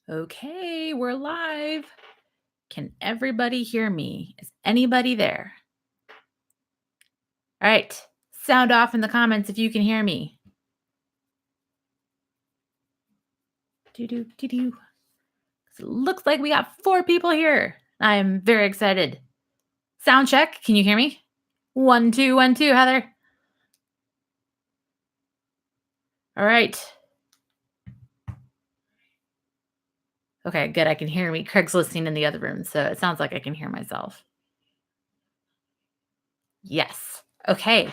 Okay, we're live. Can everybody hear me? Is anybody there? All right. Sound off in the comments if you can hear me. Do. It looks like we got 4 people here. I am very excited. Sound check. Can you hear me? 1, 2, 1, 2, Heather. All right. Okay, good. I can hear me. Craig's listening in the other room, so it sounds like I can hear myself. Yes. Okay.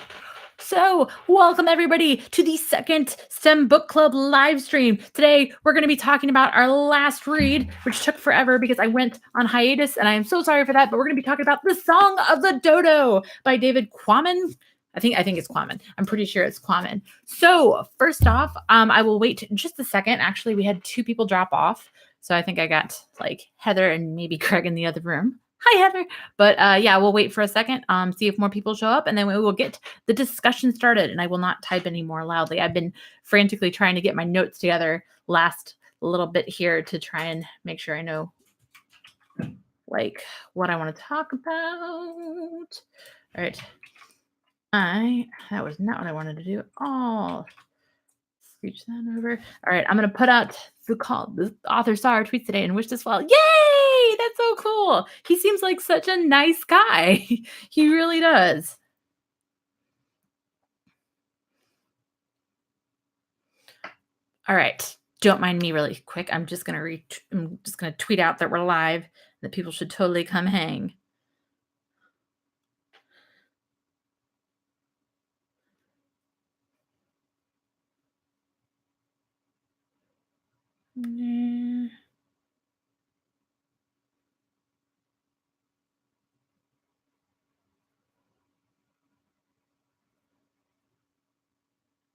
So, welcome everybody to the second STEM Book Club live stream. Today, we're going to be talking about our last read, which took forever because I went on hiatus, and I am so sorry for that. But we're going to be talking about The Song of the Dodo by David Quammen. I think it's Quammen. I'm pretty sure it's Quammen. So, first off, I will wait just a second. Actually, we had 2 people drop off, so I think I got like Heather and maybe Craig in the other room. Hi, Heather. But yeah, we'll wait for a second, see if more people show up, and then we will get the discussion started. And I will not type any more loudly. I've been frantically trying to get my notes together last little bit here to try and make sure I know like what I want to talk about. All right. That was not what I wanted to do. Oh, scooch that over. All right, I'm gonna put out the call. The author saw our tweets today and wished us well. Yay! That's so cool. He seems like such a nice guy. He really does. All right. Don't mind me really quick. I'm just gonna tweet out that we're live, that people should totally come hang.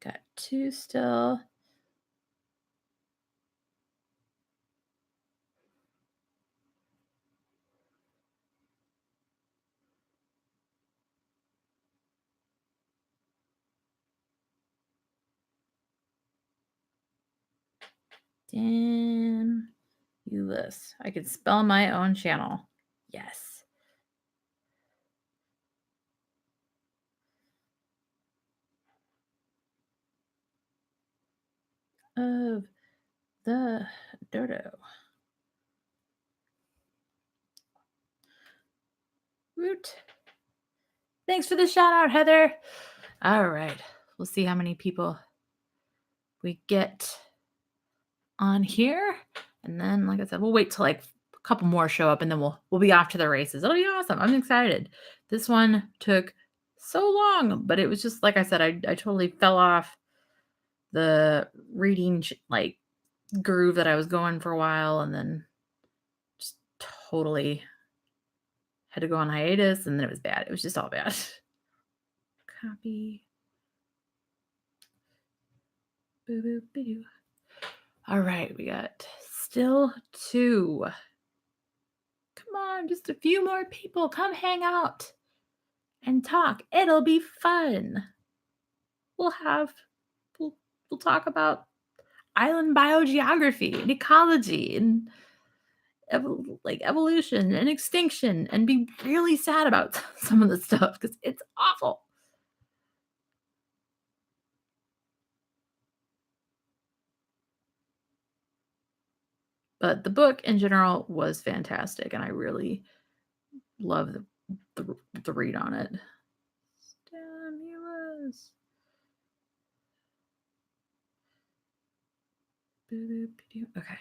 Got 2 still. Damn. Ulysses. I could spell my own channel. Yes. Of the Dodo. Root. Thanks for the shout out, Heather. All right. We'll see how many people we get on here. And then, like I said, we'll wait till like a couple more show up and then we'll be off to the races. It'll be awesome. I'm excited. This one took so long, but it was just like I said, I totally fell off the reading like groove that I was going for a while, and then just totally had to go on hiatus, and then it was bad. It was just all bad. Copy. Boo, boo, boo. All right, we got still 2. Come on, just a few more people. Come hang out and talk. It'll be fun. We'll talk about island biogeography and ecology and evolution and extinction, and be really sad about some of the stuff because it's awful. But the book in general was fantastic, and I really love the read on it. Stimulus. Okay.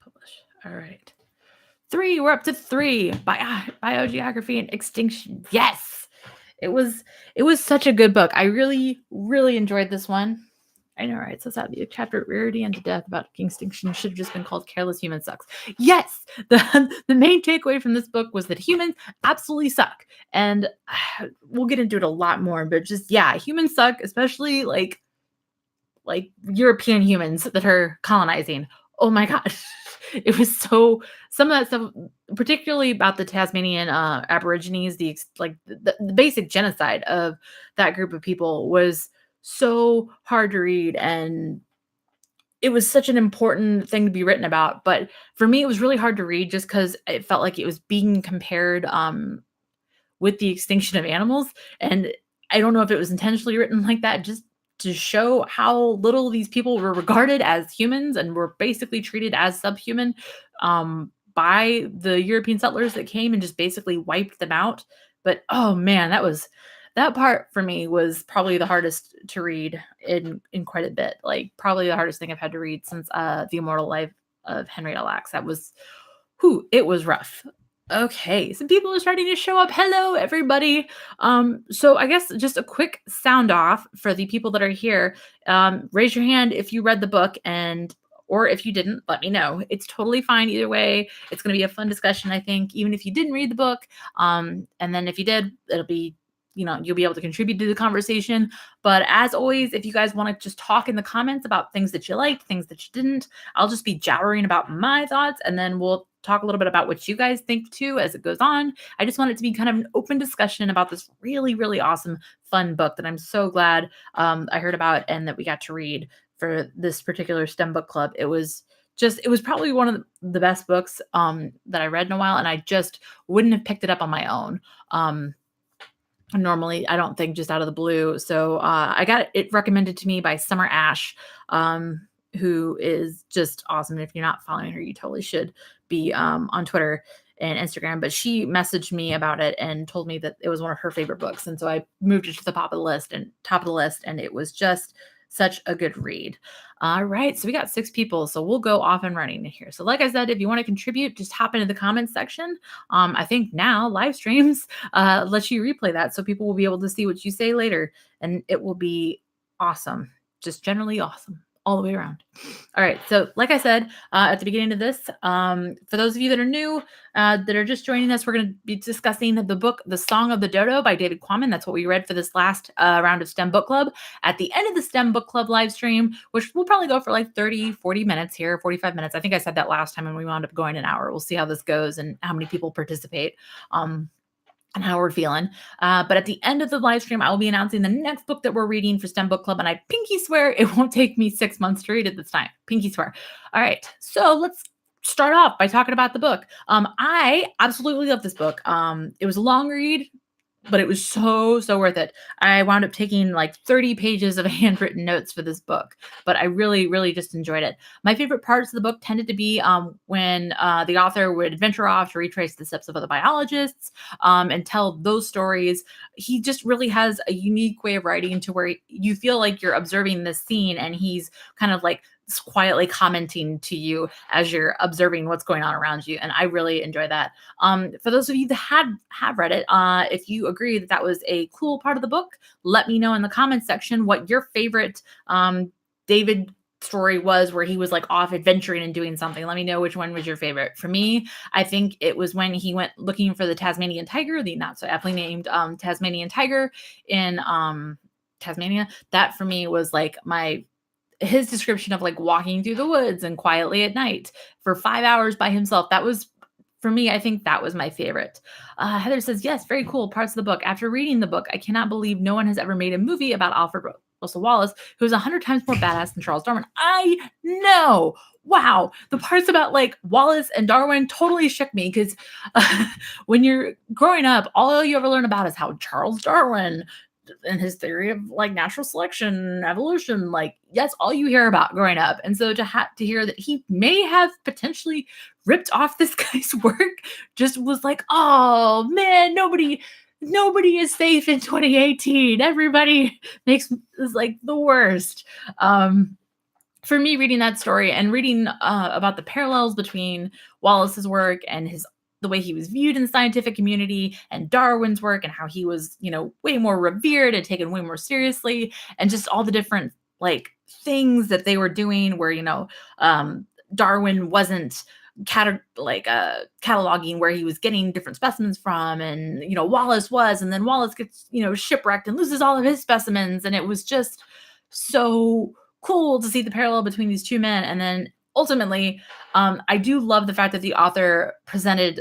Publish. All right. 3. We're up to 3. Biogeography and extinction. Yes. It was such a good book. I really, really enjoyed this one. I know, right? So sad. The chapter Rarity and Death about extinction should have just been called Careless Human Sucks. Yes, the main takeaway from this book was that humans absolutely suck, and we'll get into it a lot more. But just humans suck, especially like European humans that are colonizing. Oh my gosh, It was so some of that stuff, particularly about the Tasmanian Aborigines, the basic genocide of that group of people was so hard to read, and it was such an important thing to be written about. But for me, it was really hard to read just because it felt like it was being compared with the extinction of animals. And I don't know if it was intentionally written like that, just to show how little these people were regarded as humans and were basically treated as subhuman by the European settlers that came and just basically wiped them out. But oh man, that part for me was probably the hardest to read in quite a bit. Like probably the hardest thing I've had to read since the Immortal Life of Henrietta Lacks. That was it was rough. Okay, some people are starting to show up. Hello, everybody. So I guess just a quick sound off for the people that are here. Raise your hand if you read the book, and or if you didn't, let me know. It's totally fine either way. It's going to be a fun discussion, I think, even if you didn't read the book. And then if you did, it'll be you'll be able to contribute to the conversation. But as always, if you guys want to just talk in the comments about things that you liked, things that you didn't, I'll just be jabbering about my thoughts, and then we'll talk a little bit about what you guys think too as it goes on. I just want it to be kind of an open discussion about this really, really awesome, fun book that I'm so glad I heard about and that we got to read for this particular STEM book club. It was probably one of the best books that I read in a while, and I just wouldn't have picked it up on my own. Normally, I don't think, just out of the blue. So I got it recommended to me by Summer Ash, who is just awesome. And if you're not following her, you totally should be on Twitter and Instagram. But she messaged me about it and told me that it was one of her favorite books. And so I moved it to the top of the list, and it was just such a good read. All right, so we got 6 people, so we'll go off and running here. So like I said, if you want to contribute, just hop into the comments section. I think now live streams let you replay that, so people will be able to see what you say later, and it will be awesome, just generally awesome all the way around. All right, so like I said at the beginning of this, for those of you that are new, that are just joining us, we're going to be discussing the book, The Song of the Dodo by David Quammen. That's what we read for this last round of STEM Book Club. At the end of the STEM Book Club live stream, which will probably go for like 30, 40 minutes here, 45 minutes. I think I said that last time and we wound up going an hour. We'll see how this goes and how many people participate. And how we're feeling. But at the end of the live stream, I will be announcing the next book that we're reading for STEM Book Club. And I pinky swear it won't take me 6 months to read it this time. Pinky swear. All right. So let's start off by talking about the book. I absolutely love this book. It was a long read, but it was so worth it. I wound up taking like 30 pages of handwritten notes for this book, but I really just enjoyed it. My favorite parts of the book tended to be when the author would venture off to retrace the steps of other biologists and tell those stories. He just really has a unique way of writing to where you feel like you're observing this scene and he's kind of like quietly commenting to you as you're observing what's going on around you. And I really enjoy that. For those of you that have read it, if you agree that was a cool part of the book, let me know in the comments section what your favorite David story was, where he was like off adventuring and doing something. Let me know which one was your favorite. For me, I think it was when he went looking for the Tasmanian tiger, the not so aptly named Tasmanian tiger in Tasmania. That for me was like his description of like walking through the woods and quietly at night for 5 hours by himself. That was, for me, I think that was my favorite. Heather says, yes, very cool parts of the book. After reading the book, I cannot believe no one has ever made a movie about Alfred Russel Wallace, who is 100 times more badass than Charles Darwin. I know. Wow. The parts about like Wallace and Darwin totally shook me because when you're growing up, all you ever learn about is how Charles Darwin and his theory of like natural selection, evolution, like that's all you hear about growing up. And so to hear that he may have potentially ripped off this guy's work just was like, oh man, nobody is safe in 2018. Everybody is like the worst. For me, reading that story and reading about the parallels between Wallace's work and the way he was viewed in the scientific community and Darwin's work and how he was, way more revered and taken way more seriously, and just all the different like things that they were doing where, Darwin wasn't cataloging where he was getting different specimens from, and, Wallace was, and then Wallace gets, shipwrecked and loses all of his specimens. And it was just so cool to see the parallel between these two men. And then ultimately, I do love the fact that the author presented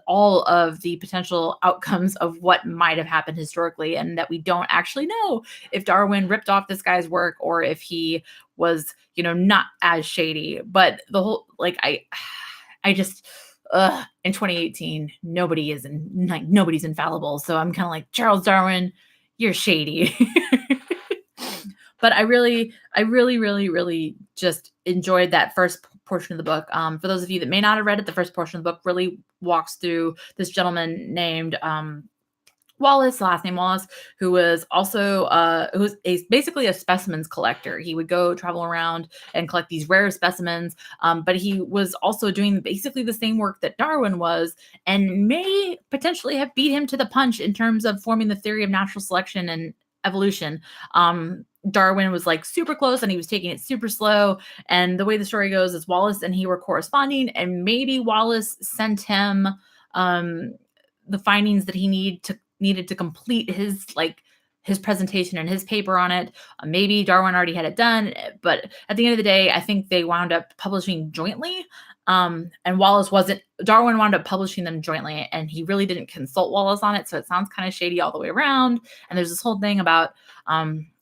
all of the potential outcomes of what might have happened historically, and that we don't actually know if Darwin ripped off this guy's work or if he was, not as shady. But the whole, like, I just, in 2018, nobody's infallible. So I'm kind of like, Charles Darwin, you're shady. But I really just enjoyed that first portion of the book. For those of you that may not have read it, the first portion of the book really walks through this gentleman named Wallace, last name Wallace, who was also who was basically a specimens collector. He would go travel around and collect these rare specimens, but he was also doing basically the same work that Darwin was, and may potentially have beat him to the punch in terms of forming the theory of natural selection and evolution. Darwin was like super close and he was taking it super slow. And the way the story goes is Wallace and he were corresponding, and maybe Wallace sent him the findings that he needed to complete his presentation and his paper on it. Maybe Darwin already had it done, but at the end of the day, I think they wound up publishing jointly. And Darwin wound up publishing them jointly, and he really didn't consult Wallace on it. So it sounds kind of shady all the way around. And there's this whole thing about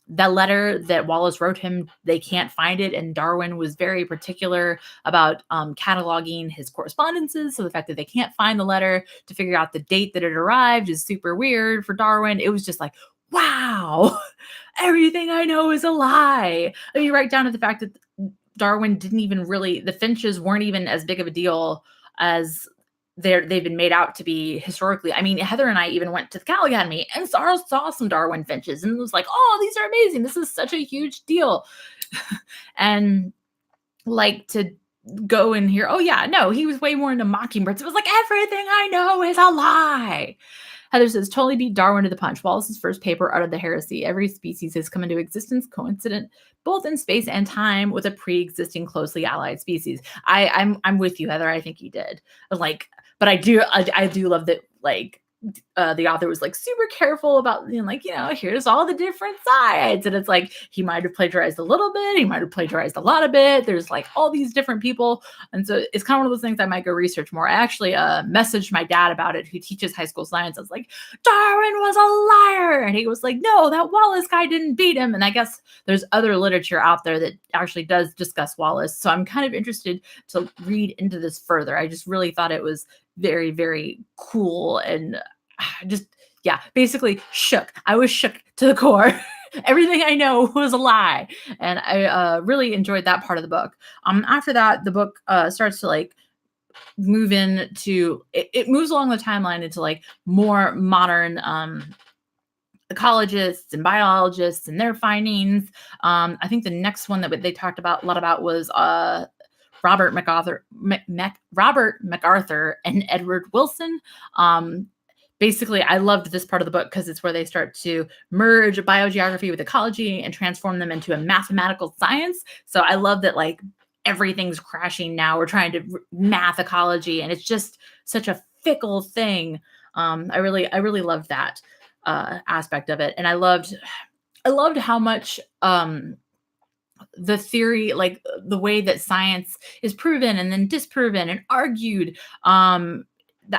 that letter that Wallace wrote him, they can't find it. And Darwin was very particular about cataloging his correspondences. So the fact that they can't find the letter to figure out the date that it arrived is super weird for Darwin. It was just like, wow, everything I know is a lie. I mean, right down to the fact that Darwin didn't even really, the finches weren't even as big of a deal as they've been made out to be historically. I mean, Heather and I even went to the Cal Academy and saw some Darwin finches and was like, oh, these are amazing. This is such a huge deal. And like to go and hear, oh yeah, no, he was way more into mockingbirds. It was like, everything I know is a lie. Heather says, totally beat Darwin to the punch. Wallace's first paper uttered the heresy. Every species has come into existence coincident both in space and time with a pre-existing closely allied species. I'm with you, Heather. I think he did. But I do love that, like, the author was like super careful about being like, here's all the different sides. And it's like, he might have plagiarized a little bit. He might have plagiarized a lot of it. There's like all these different people. And so it's kind of one of those things I might go research more. I actually messaged my dad about it, who teaches high school science. I was like, Darwin was a liar. And he was like, no, that Wallace guy didn't beat him. And I guess there's other literature out there that actually does discuss Wallace. So I'm kind of interested to read into this further. I just really thought it was very, very cool, and basically shook. I was shook to the core. Everything I know was a lie. And I really enjoyed that part of the book. After that, the book starts to like move into, it moves along the timeline into like more modern ecologists and biologists and their findings. I think the next one that they talked about a lot about was Robert MacArthur and Edward Wilson. Basically, I loved this part of the book because it's where they start to merge biogeography with ecology and transform them into a mathematical science. So I love that, like, everything's crashing now. We're trying to math ecology, and it's just such a fickle thing. I really loved that aspect of it, and I loved how much the theory, like the way that science is proven and then disproven and argued.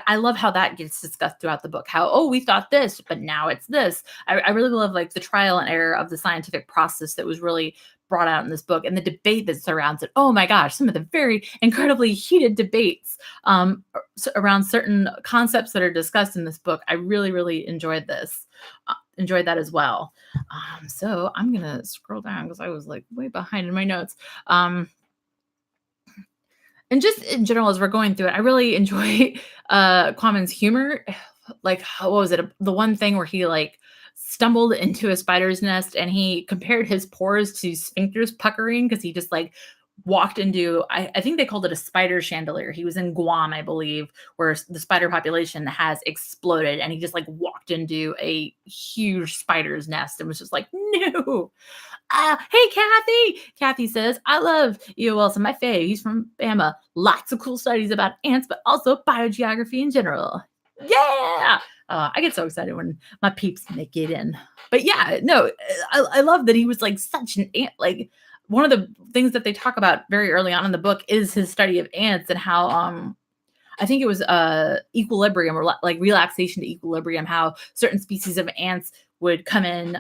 I love how that gets discussed throughout the book. How, oh, we thought this, but now it's this. I really love like the trial and error of the scientific process that was really brought out in this book, and the debate that surrounds it. Oh my gosh, some of the very incredibly heated debates around certain concepts that are discussed in this book. I really enjoyed this. Enjoyed that as well. So I'm gonna scroll down because I was like way behind in my notes. And just in general, as we're going through it, I really enjoy Kwame's humor. Like, what was it? The one thing where he like stumbled into a spider's nest and he compared his pores to sphincters puckering because he just like walked into, I think they called it a spider chandelier. He was in Guam, I believe, where the spider population has exploded, and he just like walked into a huge spider's nest and was just like, no. Hey, Kathy. Kathy says, I love E.O. Wilson, my fave. He's from Bama. Lots of cool studies about ants, but also biogeography in general. Yeah. I get so excited when my peeps make it in. But yeah, no, I love that he was like such an ant, like one of the things that they talk about very early on in the book is his study of ants and how I think it was equilibrium, or like relaxation to equilibrium, how certain species of ants would come in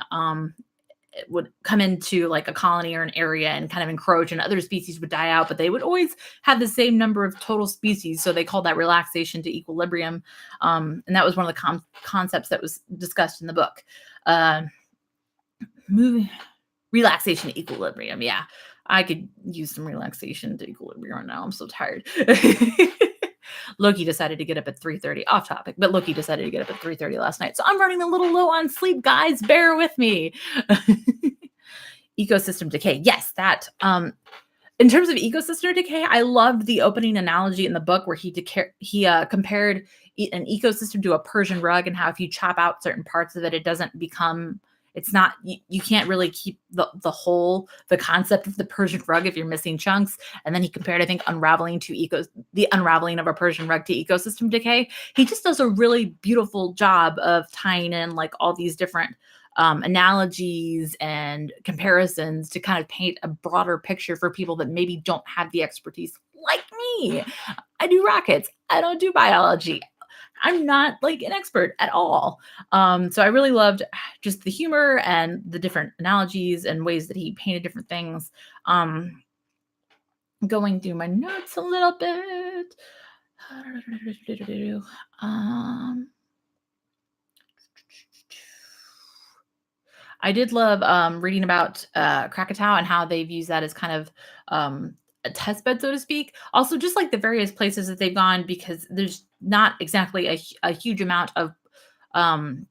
would come into like a colony or an area and kind of encroach, and other species would die out, but they would always have the same number of total species, so they called that relaxation to equilibrium. And that was one of the concepts that was discussed in the book. uh, Moving Relaxation to equilibrium, yeah. I could use some relaxation to equilibrium right now. I'm so tired. Loki decided to get up at 3:30, off topic, but Loki decided to get up at 3:30 last night. So I'm running a little low on sleep, guys. Bear with me. Ecosystem decay. Yes, that in terms of ecosystem decay, I loved the opening analogy in the book where he compared an ecosystem to a Persian rug, and how if you chop out certain parts of it, it doesn't become. It's not you can't really keep the concept of the Persian rug if you're missing chunks. And then he compared, I think, the unraveling of a Persian rug to ecosystem decay. He just does a really beautiful job of tying in like all these different analogies and comparisons to kind of paint a broader picture for people that maybe don't have the expertise like me. I do rockets. I don't do biology. I'm not like an expert at all. So I really loved just the humor and the different analogies and ways that he painted different things. Going through my notes a little bit. I did love reading about Krakatoa and how they've used that as kind of a test bed, so to speak. Also, just like the various places that they've gone, because there's not exactly a huge amount of um,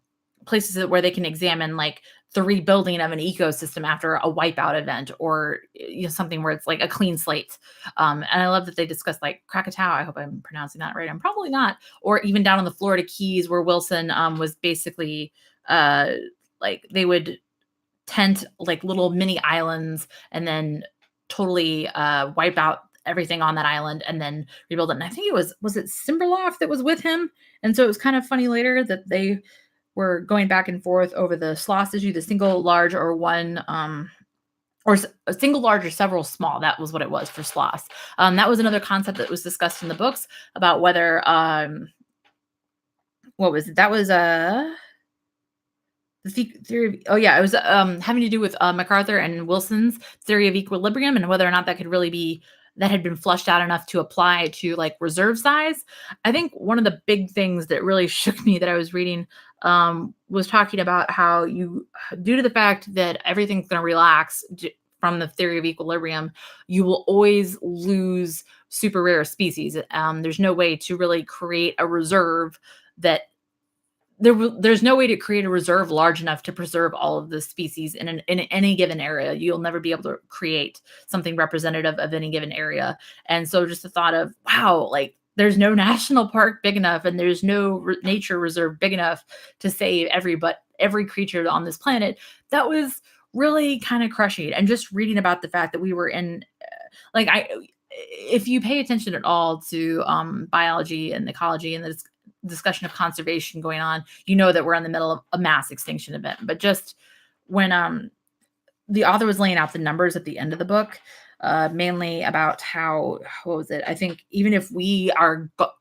places where they can examine like the rebuilding of an ecosystem after a wipeout event, or something where it's like a clean slate. And I love that they discussed like Krakatoa. I hope I'm pronouncing that right. I'm probably not. Or even down on the Florida Keys, where Wilson was basically uh, like they would tent like little mini islands and then totally wipe out everything on that island and then rebuild it. And I think it was it Simberloff that was with him. And so it was kind of funny later that they were going back and forth over the sloss issue, the single large or one or a single large or several small. That was what it was for sloss. That was another concept that was discussed in the books about whether what was it? That was the theory of, oh yeah, it was having to do with MacArthur and Wilson's theory of equilibrium, and whether or not that could really be that had been flushed out enough to apply to like reserve size. I think one of the big things that really shook me that I was reading was talking about how due to the fact that everything's going to relax from the theory of equilibrium, you will always lose super rare species. There's no way to really create a reserve that there's no way to create a reserve large enough to preserve all of the species in any given area. You'll never be able to create something representative of any given area. And so just the thought of, wow, like there's no national park big enough and there's no nature reserve big enough to save every creature on this planet. That was really kind of crushing. And just reading about the fact that we were in if you pay attention at all to biology and ecology and this discussion of conservation going on, you know that we're in the middle of a mass extinction event. But just when the author was laying out the numbers at the end of the book, mainly about how, what was it? I think even if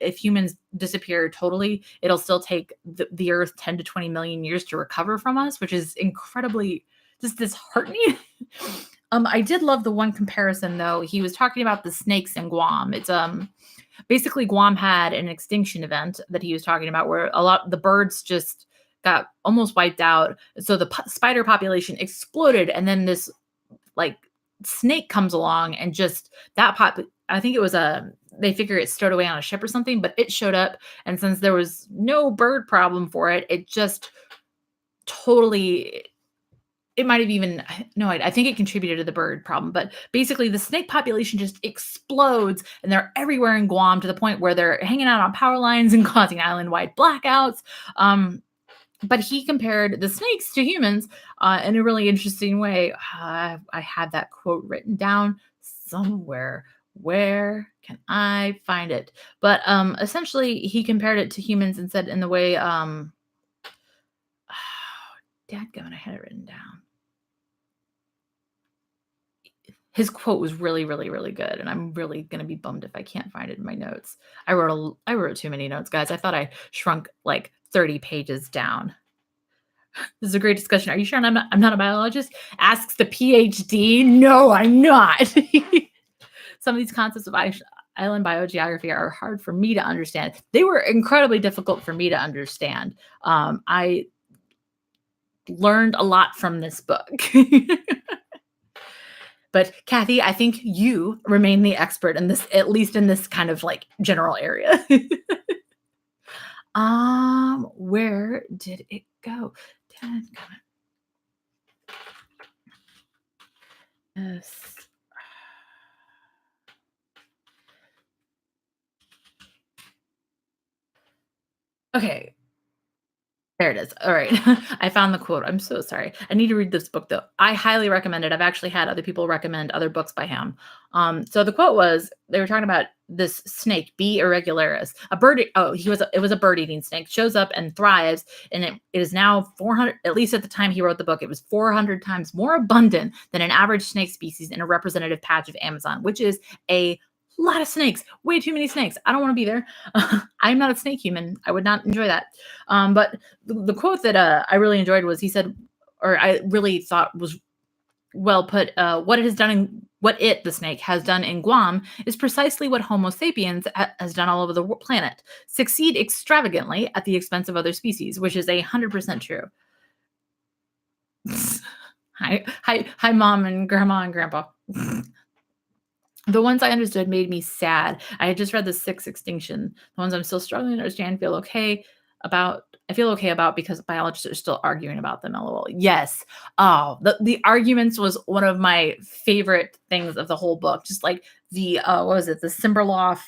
if humans disappear totally, it'll still take the Earth 10 to 20 million years to recover from us, which is incredibly just disheartening. I did love the one comparison though. He was talking about the snakes in Guam. It's basically Guam had an extinction event that he was talking about where a lot the birds just got almost wiped out. So the spider population exploded, and then this like snake comes along and just I think it was they figure it stowed away on a ship or something, but it showed up, and since there was no bird problem for it, it just totally it might have even no, I think it contributed to the bird problem, but basically the snake population just explodes and they're everywhere in Guam to the point where they're hanging out on power lines and causing island-wide blackouts. But he compared the snakes to humans in a really interesting way. I had that quote written down somewhere. Where can I find it? But essentially, he compared it to humans and said in the way, dadgummit, I had it written down. his quote was really, really, really good, and I'm really gonna be bummed if I can't find it in my notes. I wrote too many notes, guys. I thought I shrunk like 30 pages down. This is a great discussion. Are you sure I'm not a biologist? Asks the PhD. No, I'm not. Some of these concepts of island biogeography are hard for me to understand. They were incredibly difficult for me to understand. I learned a lot from this book. But Kathy, I think you remain the expert in this, at least in this kind of like general area. Where did it go? Yes. Okay. There it is. All right. I found the quote. I'm so sorry. I need to read this book though. I highly recommend it. I've actually had other people recommend other books by him. So the quote was they were talking about this snake, B. irregularis, a bird. Oh, it was a bird eating snake, shows up and thrives. And it is now 400, at least at the time he wrote the book, it was 400 times more abundant than an average snake species in a representative patch of Amazon, which is a lot of snakes, way too many snakes. I don't want to be there. I'm not a snake human. I would not enjoy that. But the quote that I really enjoyed was he said, or I really thought was well put, what it has done the snake has done in Guam is precisely what Homo sapiens has done all over the planet. Succeed extravagantly at the expense of other species, which is 100% true. Hi, mom and grandma and grandpa. The ones I understood made me sad. I had just read The Sixth Extinction. The ones I'm still struggling to understand I feel okay about because biologists are still arguing about them. LOL. Yes. Oh, the arguments was one of my favorite things of the whole book. Just like the what was it? The Simberloff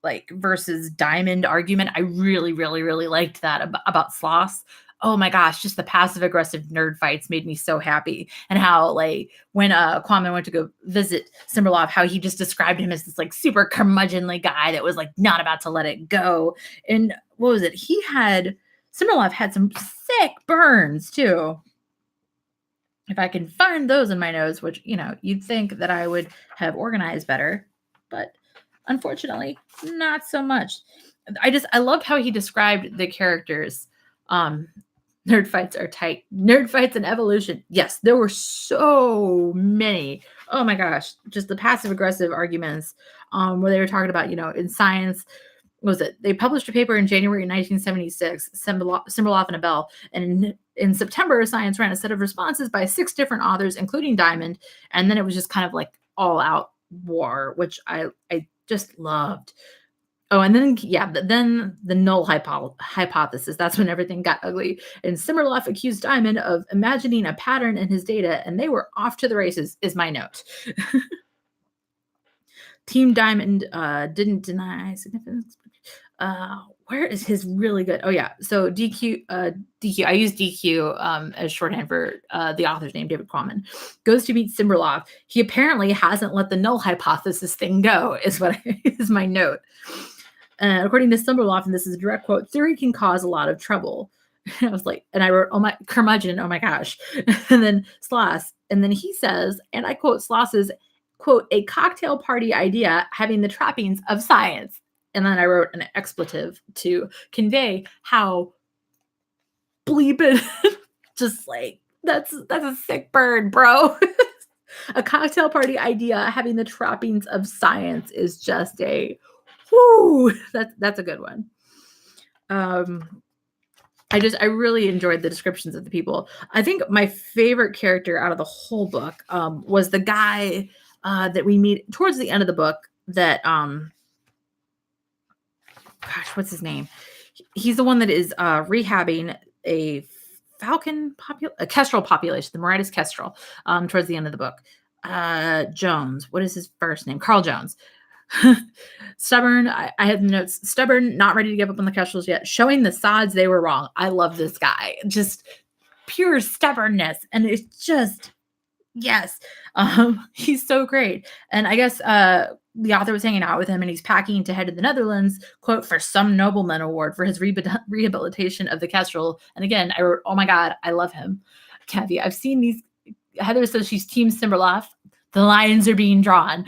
like versus Diamond argument. I really, really, really liked that about sloths. Oh my gosh, just the passive aggressive nerd fights made me so happy. And how like when Kwame went to go visit Simberloff, how he just described him as this like super curmudgeonly guy that was like not about to let it go. And what was it? Simberloff had some sick burns too. If I can find those in my notes, which you'd think that I would have organized better, but unfortunately, not so much. I loved how he described the characters. Nerd fights are tight. Nerd fights and evolution. Yes, there were so many. Oh my gosh, just the passive aggressive arguments where they were talking about, in science, what was it? They published a paper in January 1976, Simberloff and Abel, and in September, Science ran a set of responses by 6 different authors, including Diamond, and then it was just kind of like all out war, which I just loved. Oh, and then the null hypothesis. That's when everything got ugly. And Simberloff accused Diamond of imagining a pattern in his data, and they were off to the races, is my note. Team Diamond didn't deny significance. Where is his really good? Oh, yeah. So DQ. I use DQ as shorthand for the author's name, David Quammen. Goes to meet Simberloff. He apparently hasn't let the null hypothesis thing go, is my note. According to Simberloff, and this is a direct quote, theory can cause a lot of trouble. I was like, and I wrote, oh my, curmudgeon, oh my gosh. And then Sloss. And then he says, and I quote, Sloss is, quote, a cocktail party idea having the trappings of science. And then I wrote an expletive to convey how bleeping, just like, that's a sick bird, bro. A cocktail party idea having the trappings of science is just a whoo, that's a good one. I really enjoyed the descriptions of the people. I think my favorite character out of the whole book was the guy that we meet towards the end of the book that gosh, what's his name? He's the one that is rehabbing a kestrel population, the Mauritius kestrel, towards the end of the book. Jones, what is his first name? Carl Jones. Stubborn. I had notes. Stubborn, not ready to give up on the kestrels yet. Showing the sods they were wrong. I love this guy. Just pure stubbornness, and it's just yes. He's so great. And I guess the author was hanging out with him, and he's packing to head to the Netherlands. Quote for some nobleman award for his rehabilitation of the kestrel. And again, I wrote, oh my god, I love him. Kathy, I've seen these. Heather says she's Team Simberloff. The lines are being drawn.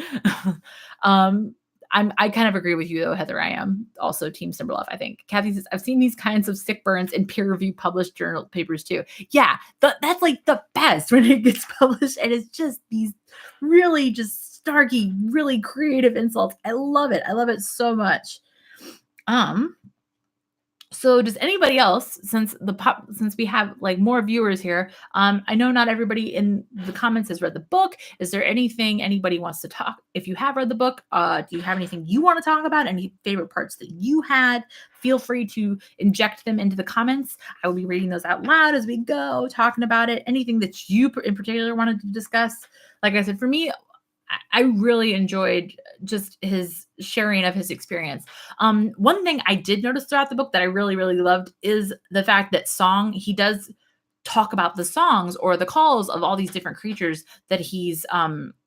um, I kind of agree with you though, Heather. I am also Team Timberlove. I think Kathy says I've seen these kinds of sick burns in peer-reviewed published journal papers too. Yeah, that's like the best when it gets published, and it's just these really just snarky, really creative insults. I love it. I love it so much. So does anybody else, since we have like more viewers here, I know not everybody in the comments has read the book. Is there anything anybody wants to talk? If you have read the book, do you have anything you want to talk about? Any favorite parts that you had? Feel free to inject them into the comments. I will be reading those out loud as we go, talking about it. Anything that you in particular wanted to discuss. Like I said, for me, I really enjoyed just his sharing of his experience. One thing I did notice throughout the book that I really, really loved is the fact that he does talk about the songs or the calls of all these different creatures that he's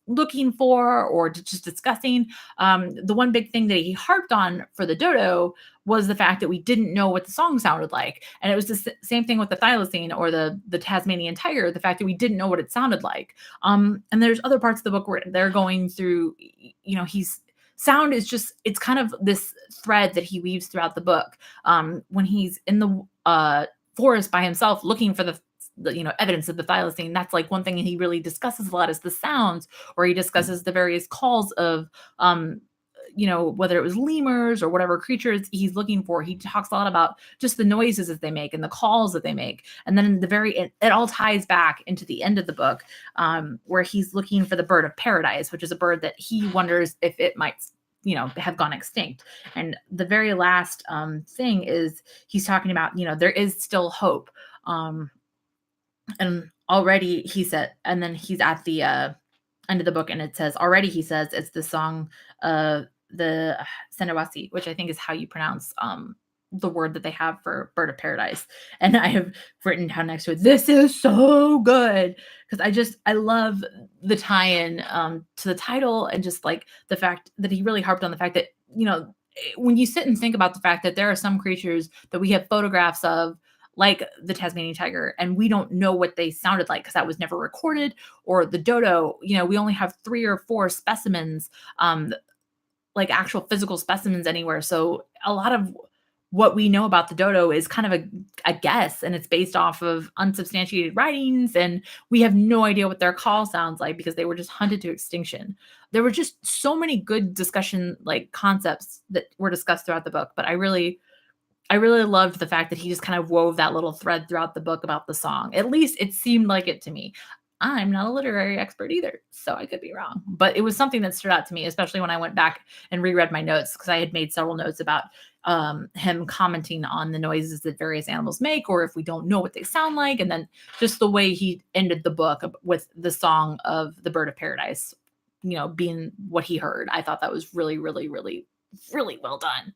looking for or just discussing. The one big thing that he harped on for the Dodo was the fact that we didn't know what the song sounded like. And it was the same thing with the thylacine or the Tasmanian tiger, the fact that we didn't know what it sounded like. And there's other parts of the book where they're going through, sound is just, it's kind of this thread that he weaves throughout the book. When he's in the forest by himself looking for the evidence of the thylacine, that's like one thing he really discusses a lot is the sounds, or he discusses the various calls of whether it was lemurs or whatever creatures he's looking for. He talks a lot about just the noises that they make and the calls that they make. And then in it all ties back into the end of the book, where he's looking for the bird of paradise, which is a bird that he wonders if it might have gone extinct. And the very last thing is he's talking about, there is still hope. And already he said, and then he's at the end of the book, and it says, already he says it's the song of the Senawasi, which I think is how you pronounce the word that they have for bird of paradise. And I have written down next to it, this is so good, because I love the tie-in to the title, and just like the fact that he really harped on the fact that, when you sit and think about the fact that there are some creatures that we have photographs of, like the Tasmanian tiger, and we don't know what they sounded like because that was never recorded, or the dodo, we only have 3 or 4 specimens, like actual physical specimens anywhere. So a lot of what we know about the dodo is kind of a guess, and it's based off of unsubstantiated writings, and we have no idea what their call sounds like because they were just hunted to extinction. There were just so many good discussion, like concepts that were discussed throughout the book, but I really loved the fact that he just kind of wove that little thread throughout the book about the song. At least it seemed like it to me. I'm not a literary expert either, so I could be wrong. But it was something that stood out to me, especially when I went back and reread my notes, because I had made several notes about him commenting on the noises that various animals make, or if we don't know what they sound like. And then just the way he ended the book with the song of the bird of paradise, being what he heard. I thought that was really, really, really, really well done.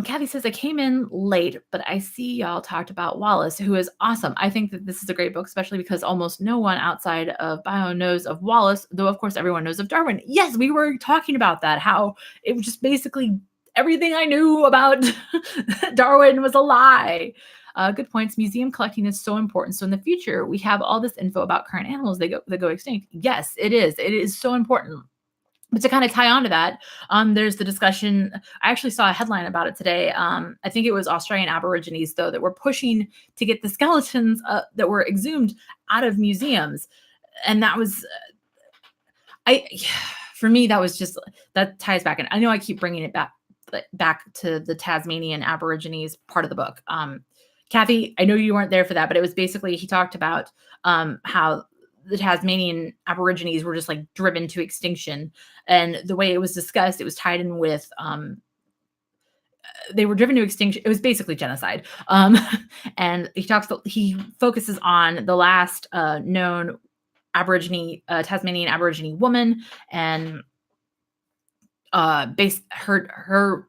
Kathy says, I came in late, but I see y'all talked about Wallace, who is awesome. I think that this is a great book, especially because almost no one outside of bio knows of Wallace, though of course everyone knows of Darwin. Yes, we were talking about that, how it was just basically everything I knew about Darwin was a lie. Good points. Museum collecting is so important. So in the future, we have all this info about current animals that go extinct. Yes, it is. It is so important. But to kind of tie on to that, there's the discussion. I actually saw a headline about it today. I think it was Australian Aborigines, though, that were pushing to get the skeletons that were exhumed out of museums. And that was, for me, that ties back. And I know I keep bringing it back to the Tasmanian Aborigines part of the book. Kathy, I know you weren't there for that, but it was basically, he talked about how the Tasmanian Aborigines were just like driven to extinction. And the way it was discussed, it was tied in with, they were driven to extinction. It was basically genocide. And he focuses on the last known Tasmanian Aborigine woman, and her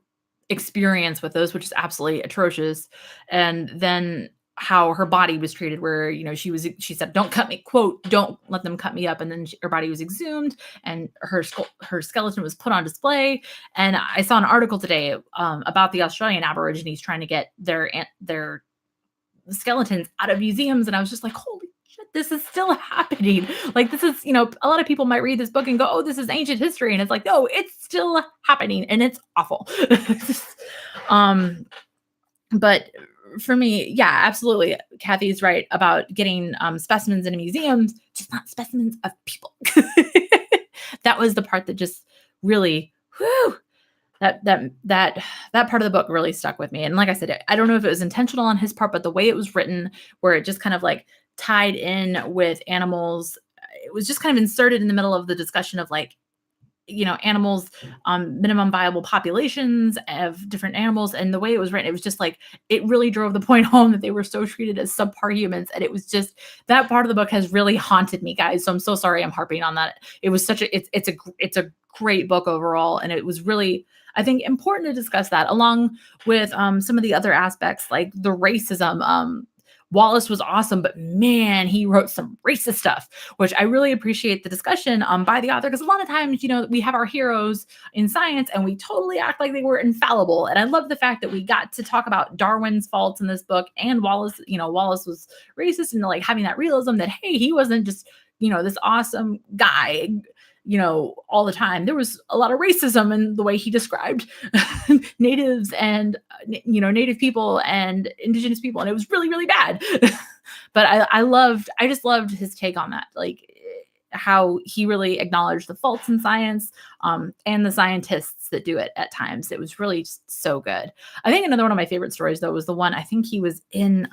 experience with those, which is absolutely atrocious. And then how her body was treated, where she said, don't cut me, quote, don't let them cut me up. And then her body was exhumed, and her skeleton was put on display. And I saw an article today about the Australian Aborigines trying to get their skeletons out of museums, and I was just like, holy shit, this is still happening. Like this is, a lot of people might read this book and go, "Oh, this is ancient history," and it's like, no, it's still happening, and it's awful. um, but for me, yeah, absolutely, Kathy's right about getting specimens in museums, just not specimens of people. That was the part that just really, whew, that part of the book really stuck with me. And like I said, I don't know if it was intentional on his part, but the way it was written, where it just kind of like tied in with animals, it was just kind of inserted in the middle of the discussion of like, animals, minimum viable populations of different animals. And the way it was written, it was just like, it really drove the point home that they were so treated as subpar humans. And it was just, that part of the book has really haunted me, guys. So I'm so sorry I'm harping on that. It was such a, it's a great book overall. And it was really, I think, important to discuss that along with some of the other aspects like the racism. Wallace was awesome, but man, he wrote some racist stuff, which I really appreciate the discussion by the author, because a lot of times, we have our heroes in science and we totally act like they were infallible. And I love the fact that we got to talk about Darwin's faults in this book, and Wallace, Wallace was racist, and like having that realism that, hey, he wasn't just, this awesome guy, all the time. There was a lot of racism in the way he described natives and, native people and indigenous people. And it was really, really bad. But I just loved his take on that. Like how he really acknowledged the faults in science and the scientists that do it at times. It was really just so good. I think another one of my favorite stories, though, was the one I think he was in.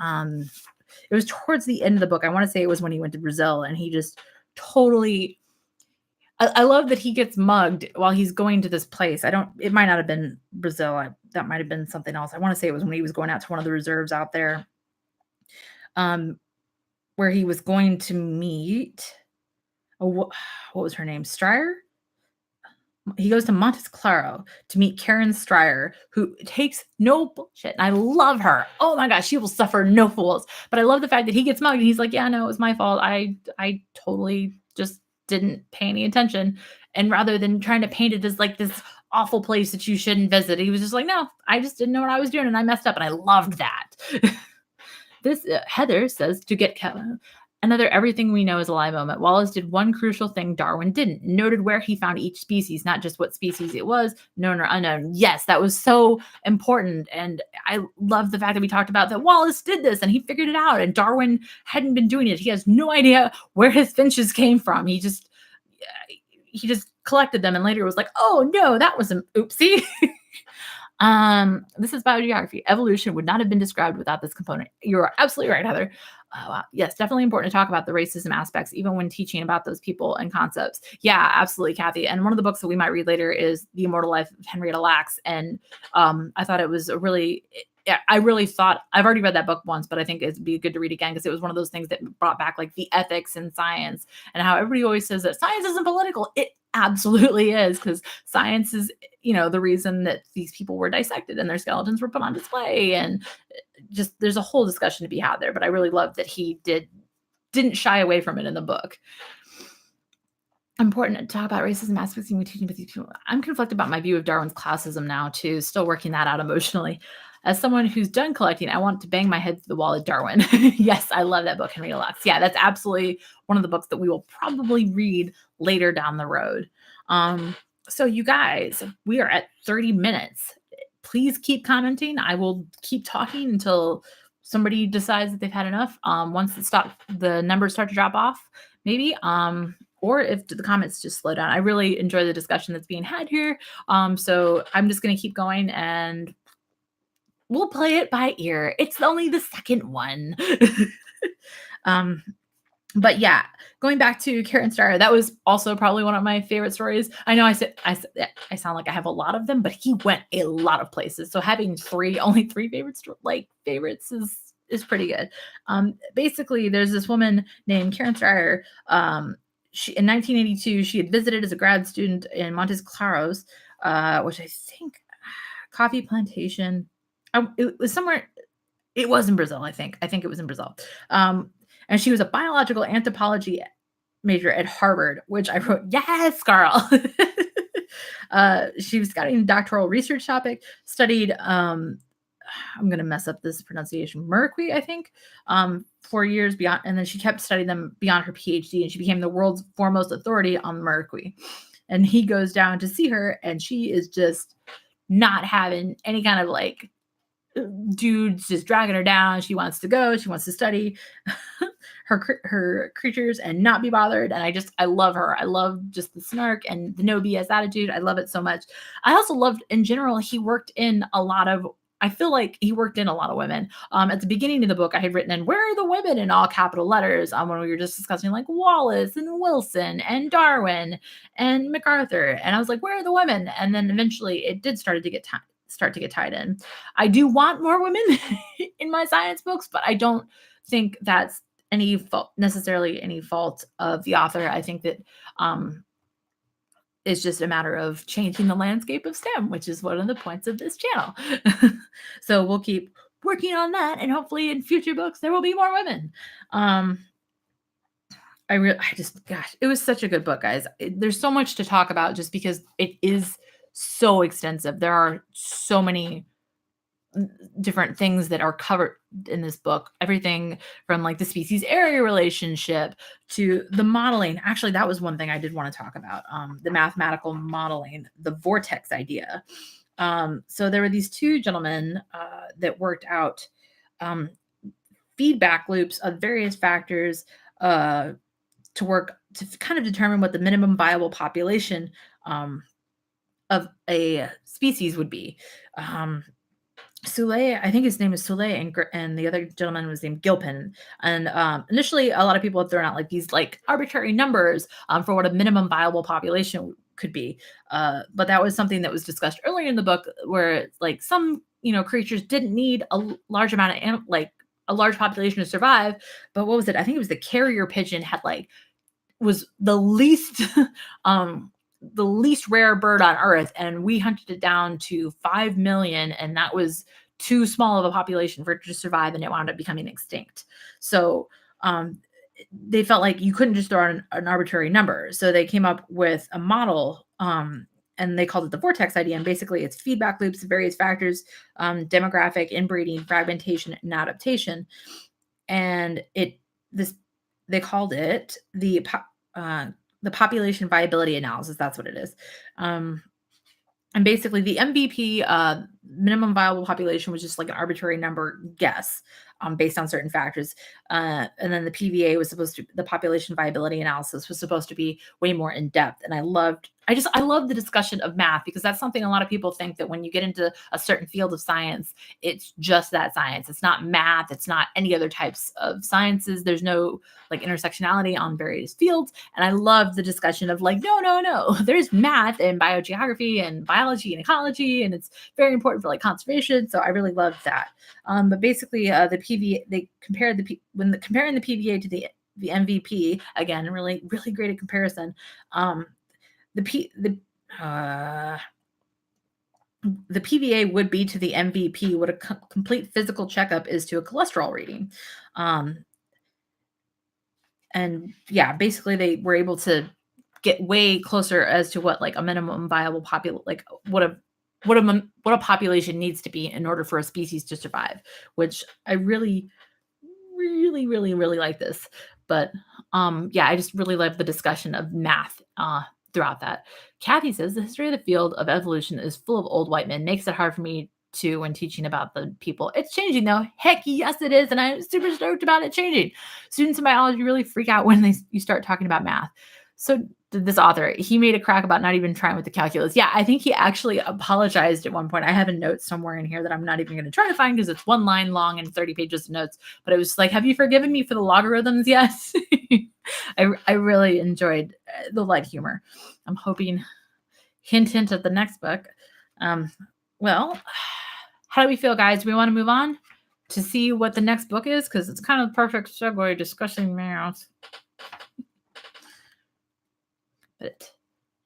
It was towards the end of the book. I want to say it was when he went to Brazil, and he just totally, I love that he gets mugged while he's going to this place. It might not have been Brazil. That might have been something else. I want to say it was when he was going out to one of the reserves out there, where he was going to meet, what was her name? Shire? He goes to Montes Claro to meet Karen Stryer, who takes no bullshit. And I love her. Oh my gosh, she will suffer no fools. But I love the fact that he gets mugged and he's like, yeah, no, it was my fault. I totally just didn't pay any attention. And rather than trying to paint it as like this awful place that you shouldn't visit, he was just like, no, I just didn't know what I was doing and I messed up. And I loved that. This Heather says to get Kevin. Another everything we know is a lie moment. Wallace did one crucial thing Darwin didn't. Noted where he found each species, not just what species it was, known or unknown. Yes, that was so important. And I love the fact that we talked about that Wallace did this and he figured it out, and Darwin hadn't been doing it. He has no idea where his finches came from. He just collected them and later was like, oh no, that was an oopsie. This is biogeography. Evolution would not have been described without this component. You're absolutely right, Heather. Wow. Yes, definitely important to talk about the racism aspects, even when teaching about those people and concepts. Yeah, absolutely, Kathy. And one of the books that we might read later is The Immortal Life of Henrietta Lacks. And I thought it was I really thought, I've already read that book once, but I think it'd be good to read again because it was one of those things that brought back like the ethics in science and how everybody always says that science isn't political. It absolutely is, because science is, the reason that these people were dissected and their skeletons were put on display, and just there's a whole discussion to be had there. But I really love that he didn't shy away from it in the book. Important to talk about racism aspects in teaching with these people. I'm conflicted about my view of Darwin's classism now too, still working that out emotionally. As someone who's done collecting, I want to bang my head through the wall at Darwin. Yes, I love that book, Henrietta Lacks. Yeah, that's absolutely one of the books that we will probably read later down the road. So you guys, we are at 30 minutes. Please keep commenting. I will keep talking until somebody decides that they've had enough. Once the numbers start to drop off, maybe. Or if the comments just slow down. I really enjoy the discussion that's being had here. So I'm just going to keep going and we'll play it by ear. It's only the second one. But yeah, going back to Karen Stryer, that was also probably one of my favorite stories. I know I sound like I have a lot of them, but he went a lot of places. So having only three favorites is pretty good. Basically, there's this woman named Karen Stryer. She in 1982, she had visited as a grad student in Montes Claros, which I think coffee plantation. It was somewhere. It was in Brazil, I think. I think it was in Brazil. And she was a biological anthropology major at Harvard, which I wrote, yes, Carl. She was studying a doctoral research topic, studied, I'm going to mess up this pronunciation, Mercury, I think, 4 years beyond, and then she kept studying them beyond her PhD, and she became the world's foremost authority on mercury. And he goes down to see her, and she is just not having any kind of like dudes just dragging her down. She wants to go. She wants to study her creatures and not be bothered. And I love her. I love just the snark and the no BS attitude. I love it so much. I also loved in general. He worked in a lot of. I feel like he worked in a lot of women. At the beginning of the book, I had written in "Where are the women?" in all capital letters. When we were just discussing like Wallace and Wilson and Darwin and MacArthur, and I was like, "Where are the women?" And then eventually, it did start to get tied in. I do want more women in my science books, but I don't think that's necessarily any fault of the author. I think that it's just a matter of changing the landscape of STEM, which is one of the points of this channel. So we'll keep working on that, and hopefully in future books there will be more women. Gosh, it was such a good book, guys. There's so much to talk about just because it is so extensive. There are so many different things that are covered in this book. Everything from like the species area relationship to the modeling. Actually, that was one thing I did want to talk about. The mathematical modeling, the vortex idea. So there were these two gentlemen that worked out feedback loops of various factors to work to kind of determine what the minimum viable population of a species would be. Soule, I think his name is Soule, and the other gentleman was named Gilpin. And initially, a lot of people had thrown out like these like arbitrary numbers for what a minimum viable population could be. But that was something that was discussed earlier in the book, where like some creatures didn't need a large amount of a large population to survive. But what was it? I think it was the carrier pigeon was the least the least rare bird on Earth, and we hunted it down to 5 million, and that was too small of a population for it to survive, and it wound up becoming extinct. So they felt like you couldn't just throw out an arbitrary number. So they came up with a model, and they called it the Vortex Idea. And basically, it's feedback loops of various factors, demographic, inbreeding, fragmentation, and adaptation. And they called it the population viability analysis. That's what it is. And basically the MVP, minimum viable population, was just like an arbitrary number guess based on certain factors. And then the PVA was the population viability analysis was supposed to be way more in depth. And I love the discussion of math, because that's something a lot of people think that when you get into a certain field of science, it's just that science. It's not math. It's not any other types of sciences. There's no like intersectionality on various fields. And I love the discussion of like, no, there's math and biogeography and biology and ecology, and it's very important for like conservation. So I really loved that. But basically the PVA, they compared comparing the PVA to the MVP, again, really, really great at comparison. The PVA would be to the MVP what a complete physical checkup is to a cholesterol reading. And yeah, basically they were able to get way closer as to what like a minimum viable population, like what a population needs to be in order for a species to survive, which I really, really, really, really like this. But yeah, I just really love the discussion of math throughout that. Kathy says the history of the field of evolution is full of old white men. Makes it hard for me too when teaching about the people. It's changing though. Heck yes, it is, and I'm super stoked about it changing. Students in biology really freak out when you start talking about math. So this author, he made a crack about not even trying with the calculus. Yeah, I think he actually apologized at one point. I have a note somewhere in here that I'm not even going to try to find because it's 1 line long and 30 pages of notes. But it was like, have you forgiven me for the logarithms yet? I really enjoyed the light humor. I'm hoping, hint at the next book. Well, how do we feel, guys? Do we want to move on to see what the next book is? Because it's kind of the perfect segue discussing math. But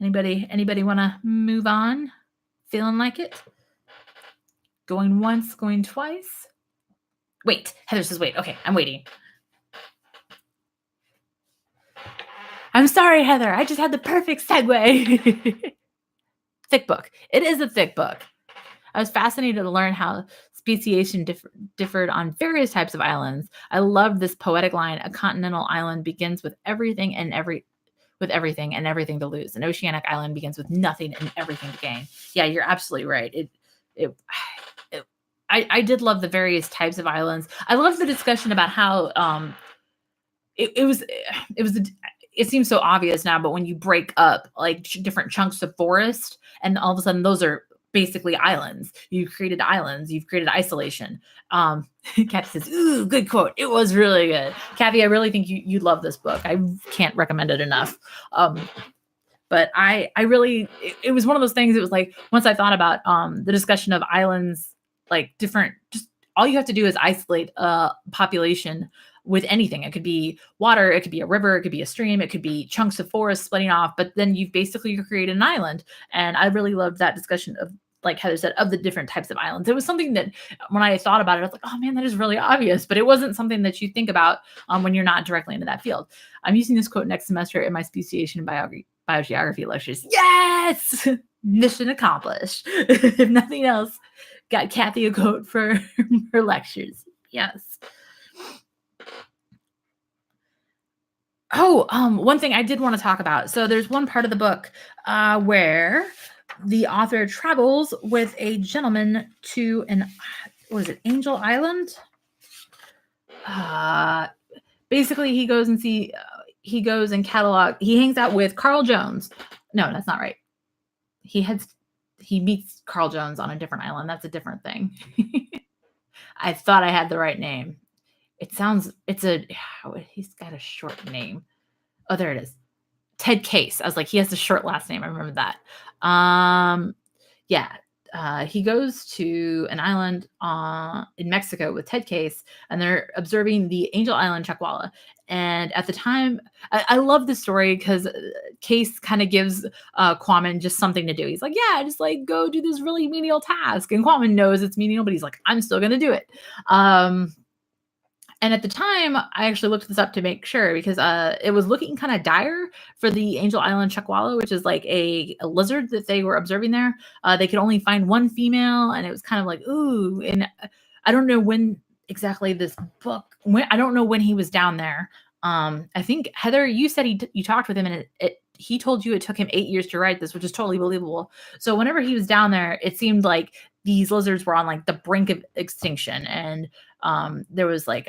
anybody want to move on? Feeling like it? Going once, going twice? Wait, Heather says wait. Okay, I'm waiting. I'm sorry, Heather. I just had the perfect segue. Thick book. It is a thick book. I was fascinated to learn how speciation differed on various types of islands. I love this poetic line: a continental island begins with everything and everything to lose. An oceanic island begins with nothing and everything to gain. Yeah, you're absolutely right. I did love the various types of islands. I love the discussion about how it seems so obvious now, but when you break up like different chunks of forest, and all of a sudden those are basically islands. You've created islands. You've created isolation. Kathy says, "Ooh, good quote. It was really good." Kathy, I really think you love this book. I can't recommend it enough. But I really, it was one of those things. It was like, once I thought about the discussion of islands, like different, just all you have to do is isolate a population with anything. It could be water, it could be a river, it could be a stream, it could be chunks of forest splitting off, but then you've basically created an island. And I really loved that discussion of, like Heather said, of the different types of islands. It was something that when I thought about it, I was like, oh man, that is really obvious, but it wasn't something that you think about when you're not directly into that field. I'm using this quote next semester in my speciation and biogeography lectures. Yes! Mission accomplished. If nothing else, got Kathy a quote for her lectures. Yes. Oh, one thing I did want to talk about. So there's one part of the book where the author travels with a gentleman to Angel Island? Basically, he goes and catalog. He hangs out with Carl Jones. No, that's not right. He meets Carl Jones on a different island. That's a different thing. I thought I had the right name. He's got a short name. Oh, there it is. Ted Case. I was like, he has a short last name. I remember that. He goes to an island in Mexico with Ted Case, and they're observing the Angel Island Chakwala. And at the time, I love this story because Case kind of gives Kwame just something to do. He's like, yeah, just like go do this really menial task. And Kwame knows it's menial, but he's like, I'm still going to do it. And at the time, I actually looked this up to make sure because it was looking kind of dire for the Angel Island Chakwala, which is like a lizard that they were observing there. They could only find one female, and it was kind of like, ooh. And I don't know when exactly this book, I don't know when he was down there. I think, Heather, you said you talked with him, and he told you it took him 8 years to write this, which is totally believable. So whenever he was down there, it seemed like these lizards were on like the brink of extinction, and there was like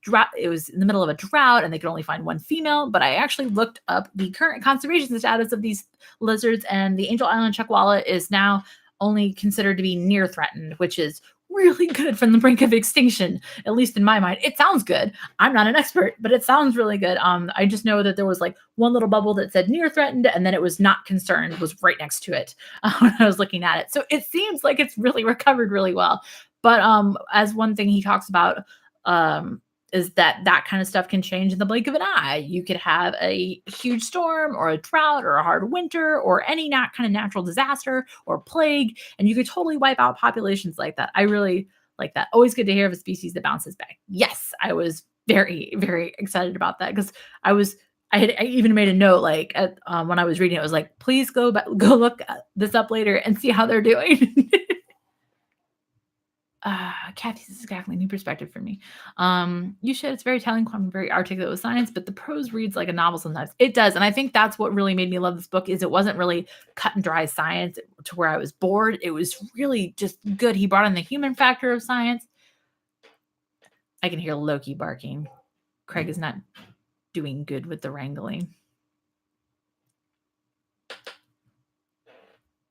drought. It was in the middle of a drought, and they could only find one female. But I actually looked up the current conservation status of these lizards, and the Angel Island Chakwala is now only considered to be near threatened, which is really good from the brink of extinction, at least in my mind. It sounds good. I'm not an expert, but it sounds really good. I just know that there was like one little bubble that said near threatened, and then it was not concerned was right next to it when I was looking at it. So it seems like it's really recovered really well. But as one thing he talks about is that kind of stuff can change in the blink of an eye. You could have a huge storm or a drought or a hard winter or any kind of natural disaster or plague, and you could totally wipe out populations like that. I really like that. Always good to hear of a species that bounces back. Yes, I was very, very excited about that because I even made a note like when I was reading it, was like, please go look this up later and see how they're doing. Kathy, this is exactly a new perspective for me. You said it's very telling, very articulate with science, but the prose reads like a novel sometimes. It does, and I think that's what really made me love this book. Is it wasn't really cut and dry science to where I was bored. It was really just good. He brought in the human factor of science. I can hear Loki barking. Craig is not doing good with the wrangling.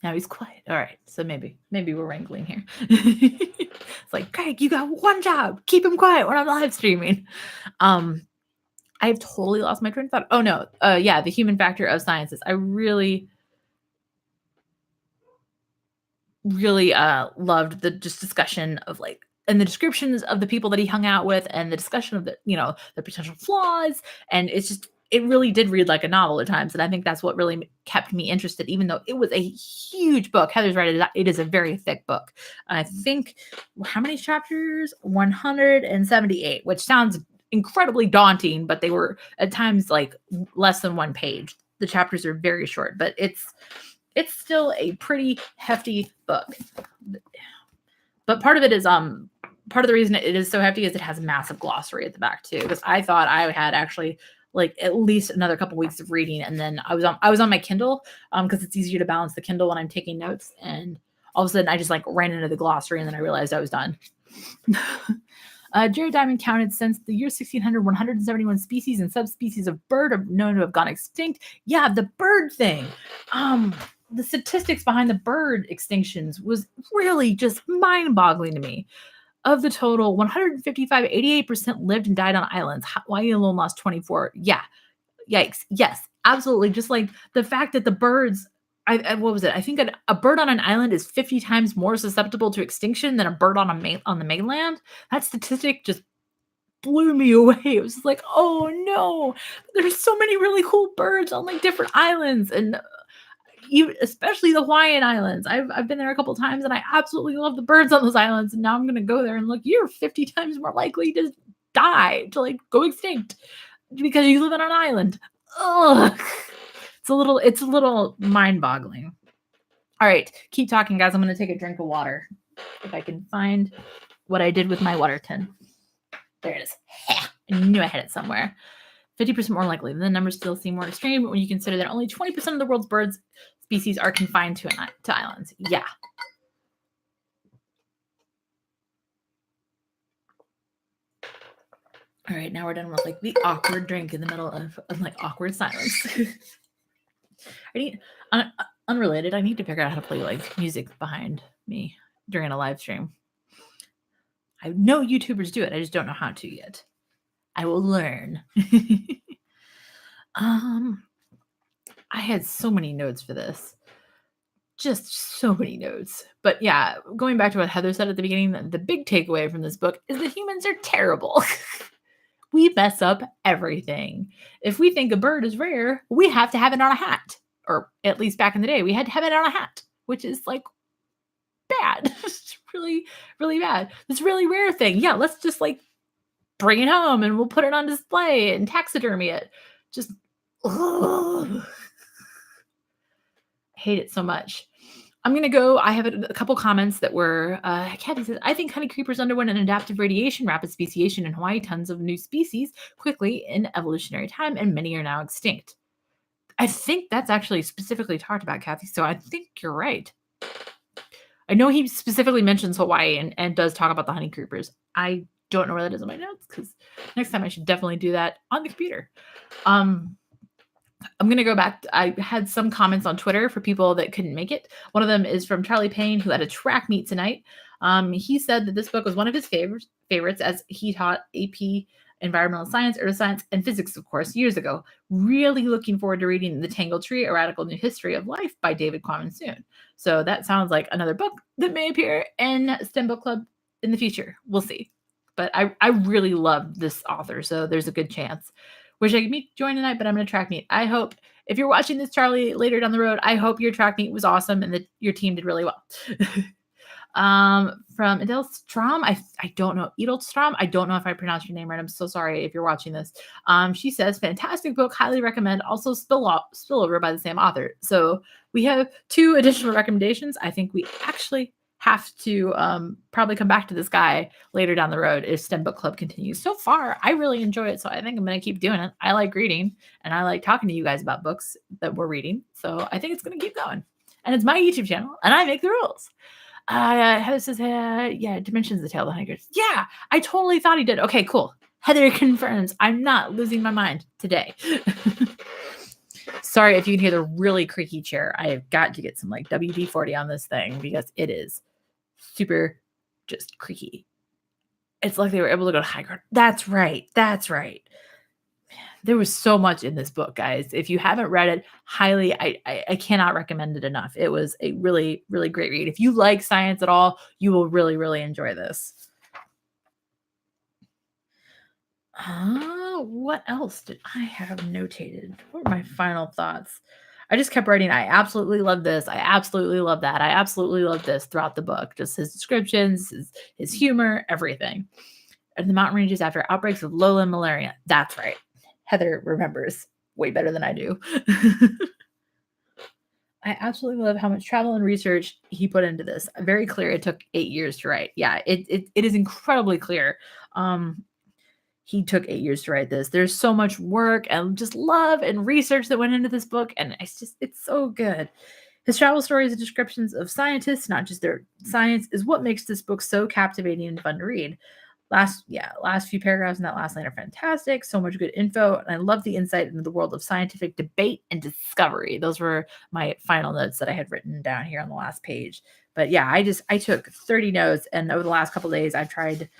Now he's quiet. All right, so maybe we're wrangling here. It's like, Craig, you got one job. Keep him quiet when I'm live streaming. I've totally lost my train of thought. Oh no, the human factor of sciences. I really, really loved the just discussion of like, and the descriptions of the people that he hung out with, and the discussion of the potential flaws, and it really did read like a novel at times. And I think that's what really kept me interested, even though it was a huge book. Heather's right. It is a very thick book. I think, how many chapters? 178, which sounds incredibly daunting, but they were at times like less than one page. The chapters are very short, but it's still a pretty hefty book. But part of it is part of the reason it is so hefty is it has a massive glossary at the back too. Because I thought I had actually like at least another couple weeks of reading, and then I was on my Kindle because it's easier to balance the Kindle when I'm taking notes, and all of a sudden I just like ran into the glossary and then I realized I was done. Jared Diamond counted since the year 1600, 171 species and subspecies of bird are known to have gone extinct. Yeah, the bird thing. The statistics behind the bird extinctions was really just mind-boggling to me. Of the total, 155, 88% lived and died on islands. Hawaii alone lost 24. Yeah, yikes. Yes, absolutely. Just like the fact that the birds, what was it? I think a bird on an island is 50 times more susceptible to extinction than a bird on the mainland. That statistic just blew me away. It was just like, oh no, there's so many really cool birds on like different islands, and even especially the Hawaiian Islands. I've been there a couple times and I absolutely love the birds on those islands. And now I'm gonna go there and look, you're 50 times more likely to die, to like go extinct because you live on an island. Ugh. It's a little mind-boggling. All right, keep talking, guys. I'm gonna take a drink of water. If I can find what I did with my water tin. There it is. I knew I had it somewhere. 50% more likely. The numbers still seem more extreme when you consider that only 20% of the world's birds species are confined to islands. Yeah. All right, now we're done with like the awkward drink in the middle of like awkward silence. I need unrelated. I need to figure out how to play like music behind me during a live stream. I know YouTubers do it. I just don't know how to yet. I will learn. I had so many notes for this. Just so many notes. But yeah, going back to what Heather said at the beginning, the big takeaway from this book is that humans are terrible. We mess up everything. If we think a bird is rare, we have to have it on a hat. Or at least back in the day, we had to have it on a hat, which is like bad. It's really, really bad. This really rare thing. Yeah, let's just like bring it home and we'll put it on display and taxidermy it. Just, ugh. I hate it so much. I'm going to go. I have a couple comments that were, Kathy says, I think honey creepers underwent an adaptive radiation, rapid speciation in Hawaii, tons of new species quickly in evolutionary time, and many are now extinct. I think that's actually specifically talked about, Kathy, so I think you're right. I know he specifically mentions Hawaii and does talk about the honey creepers. I don't know where that is in my notes because next time I should definitely do that on the computer. I'm going to go back. I had some comments on Twitter for people that couldn't make it. One of them is from Charlie Payne, who had a track meet tonight. He said that this book was one of his favorites as he taught AP Environmental Science, Earth Science, and Physics, of course, years ago. Really looking forward to reading The Tangled Tree, A Radical New History of Life by David Quammen soon. So that sounds like another book that may appear in STEM Book Club in the future. We'll see. But I really love this author, so there's a good chance. Wish I could join tonight, but I'm going to track meet. I hope, if you're watching this, Charlie, later down the road, I hope your track meet was awesome and that your team did really well. From Adele Strom, I don't know, Edelstrom, I don't know if I pronounced your name right. I'm so sorry if you're watching this. She says, fantastic book, highly recommend. Also spillover by the same author. So we have 2 additional recommendations. I think we actually have to probably come back to this guy later down the road if STEM Book Club continues. So far, I really enjoy it, so I think I'm going to keep doing it. I like reading, and I like talking to you guys about books that we're reading, so I think it's going to keep going. And it's my YouTube channel, and I make the rules. Heather says, yeah, Dimensions of the Tale of the Honeycrisp. Yeah, I totally thought he did. Okay, cool. Heather confirms I'm not losing my mind today. Sorry if you can hear the really creaky chair. I have got to get some like WD-40 on this thing because it is super just creaky. It's like they were able to go to high ground. That's right. There was so much in this book, guys. If you haven't read it, highly, I cannot recommend it enough. It was a really, really great read. If you like science at all, you will really, really enjoy this. What else did I have notated? What were my final thoughts? I just kept writing, I absolutely love this. I absolutely love that. I absolutely love this throughout the book. Just his descriptions, his humor, everything. And the mountain ranges after outbreaks of lowland malaria. That's right. Heather remembers way better than I do. I absolutely love how much travel and research he put into this. Very clear it took 8 years to write. Yeah, it is incredibly clear. Um, he took 8 years to write this. There's so much work and just love and research that went into this book, and it's so good. His travel stories and descriptions of scientists, not just their science, is what makes this book so captivating and fun to read. Last few paragraphs in that last line are fantastic. So much good info, and I love the insight into the world of scientific debate and discovery. Those were my final notes that I had written down here on the last page. But yeah, I took 30 notes, and over the last couple days, I've tried.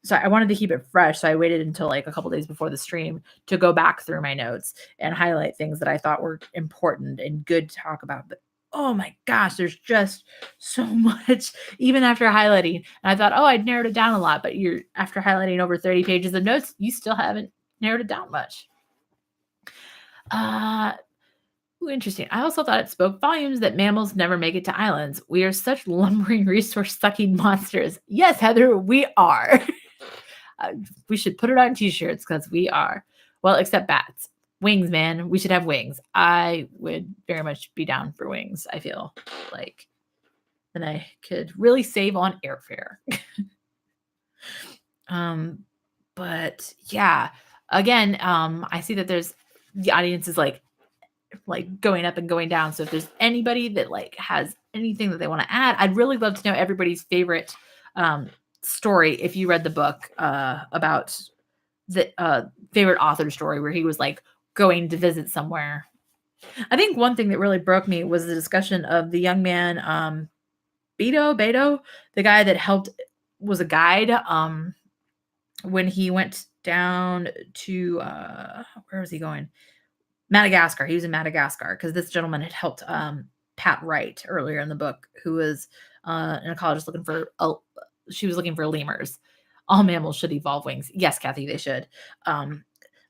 So I wanted to keep it fresh, so I waited until like a couple days before the stream to go back through my notes and highlight things that I thought were important and good to talk about. But oh my gosh, there's just so much, even after highlighting. And I thought, oh, I'd narrowed it down a lot, but you're after highlighting over 30 pages of notes, you still haven't narrowed it down much. Interesting. I also thought it spoke volumes that mammals never make it to islands. We are such lumbering, resource sucking monsters. Yes, Heather, we are. We should put it on t-shirts because we are. Well, except bats. Wings, man. We should have wings. I would very much be down for wings. I feel like then I could really save on airfare. But yeah, again, I see that there's the audience is like going up and going down. So if there's anybody that like has anything that they want to add, I'd really love to know everybody's favorite story. If you read the book about the favorite author story where he was like going to visit somewhere. I think one thing that really broke me was the discussion of the young man, Beto, the guy that helped was a guide when he went down to where was he going? Madagascar. He was in Madagascar because this gentleman had helped Pat Wright earlier in the book, who was an ecologist looking for she was looking for lemurs. All mammals should evolve wings. Yes, Kathy, they should.